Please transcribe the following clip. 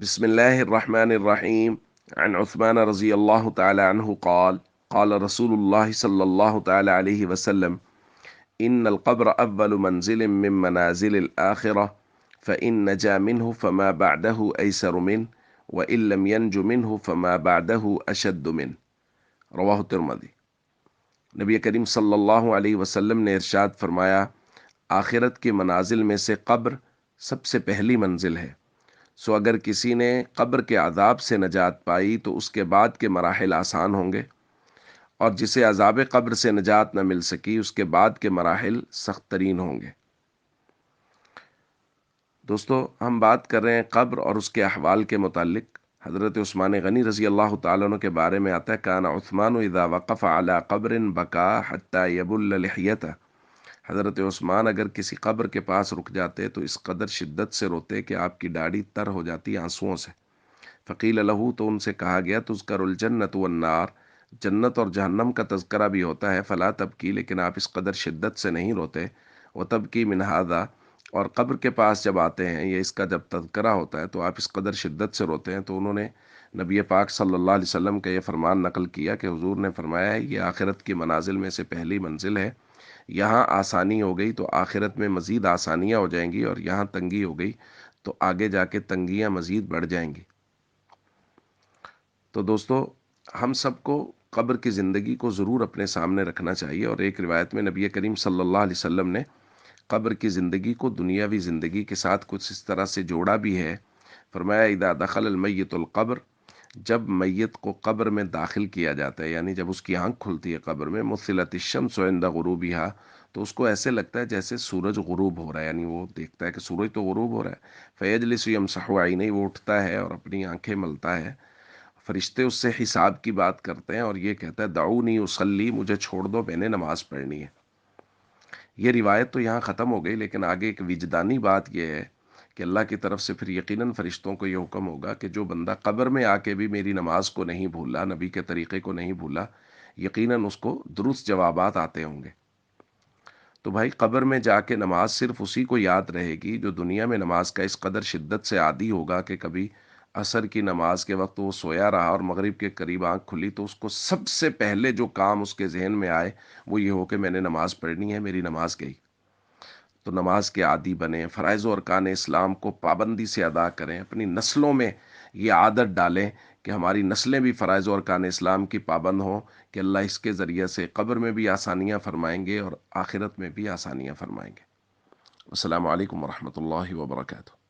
بسم الله الرحمن الرحيم. عن عثمان رضي الله تعالى عنه قال قال رسول الله صلى الله تعالى عليه وسلم: إن القبر أول منزل من منازل الآخرة، فإن نجا منه فما بعده أيسر منه، وإن لم ينج منه فما بعده أشد منه. رواہ ترمذی۔ نبی کریم صلی اللہ علیہ وسلم نے ارشاد فرمایا، آخرت کے منازل میں سے قبر سب سے پہلی منزل ہے، سو اگر کسی نے قبر کے عذاب سے نجات پائی تو اس کے بعد کے مراحل آسان ہوں گے، اور جسے عذاب قبر سے نجات نہ مل سکی اس کے بعد کے مراحل سخت ترین ہوں گے۔ دوستو، ہم بات کر رہے ہیں قبر اور اس کے احوال کے متعلق۔ حضرت عثمان غنی رضی اللہ تعالیٰ عنہ کے بارے میں آتا ہے، کان عثمان اذا وقف علی قبر بکا حتی یبل لحیتہ۔ حضرت عثمان اگر کسی قبر کے پاس رک جاتے تو اس قدر شدت سے روتے کہ آپ کی داڑھی تر ہو جاتی آنسوؤں سے۔ فقیل لہو، تو ان سے کہا گیا، تذکر الجنت والنار، جنت اور جہنم کا تذکرہ بھی ہوتا ہے، فلا تبکی، لیکن آپ اس قدر شدت سے نہیں روتے۔ وتبکی من ھذا، اور قبر کے پاس جب آتے ہیں یا اس کا جب تذکرہ ہوتا ہے تو آپ اس قدر شدت سے روتے ہیں۔ تو انہوں نے نبی پاک صلی اللہ علیہ وسلم کا یہ فرمان نقل کیا کہ حضور نے فرمایا ہے، یہ آخرت کی منازل میں سے پہلی منزل ہے، یہاں آسانی ہو گئی تو آخرت میں مزید آسانیاں ہو جائیں گی، اور یہاں تنگی ہو گئی تو آگے جا کے تنگیاں مزید بڑھ جائیں گی۔ تو دوستو، ہم سب کو قبر کی زندگی کو ضرور اپنے سامنے رکھنا چاہیے، اور ایک روایت میں نبی کریم صلی اللہ علیہ وسلم نے قبر کی زندگی کو دنیاوی زندگی کے ساتھ کچھ اس طرح سے جوڑا بھی ہے۔ فرمایا، اذا دخل المیت القبر، جب میت کو قبر میں داخل کیا جاتا ہے، یعنی جب اس کی آنکھ کھلتی ہے قبر میں، مثلت الشمس عند غروبها، تو اس کو ایسے لگتا ہے جیسے سورج غروب ہو رہا ہے، یعنی وہ دیکھتا ہے کہ سورج تو غروب ہو رہا ہے۔ فیجلس یمسح عینیہ، وہ اٹھتا ہے اور اپنی آنکھیں ملتا ہے۔ فرشتے اس سے حساب کی بات کرتے ہیں اور یہ کہتا ہے، دعونی اصلی، مجھے چھوڑ دو، میں نے نماز پڑھنی ہے۔ یہ روایت تو یہاں ختم ہو گئی، لیکن آگے ایک وجدانی بات یہ ہے کہ اللہ کی طرف سے پھر یقیناً فرشتوں کو یہ حکم ہوگا کہ جو بندہ قبر میں آ کے بھی میری نماز کو نہیں بھولا، نبی کے طریقے کو نہیں بھولا، یقیناً اس کو درست جوابات آتے ہوں گے۔ تو بھائی، قبر میں جا کے نماز صرف اسی کو یاد رہے گی جو دنیا میں نماز کا اس قدر شدت سے عادی ہوگا کہ کبھی عصر کی نماز کے وقت وہ سویا رہا اور مغرب کے قریب آنکھ کھلی تو اس کو سب سے پہلے جو کام اس کے ذہن میں آئے وہ یہ ہو کہ میں نے نماز پڑھنی ہے، میری نماز گئی۔ تو نماز کے عادی بنیں، فرائض و ارکان اسلام کو پابندی سے ادا کریں، اپنی نسلوں میں یہ عادت ڈالیں کہ ہماری نسلیں بھی فرائض و ارکان اسلام کی پابند ہوں، کہ اللہ اس کے ذریعے سے قبر میں بھی آسانیاں فرمائیں گے اور آخرت میں بھی آسانیاں فرمائیں گے۔ السلام علیکم ورحمۃ اللہ وبرکاتہ۔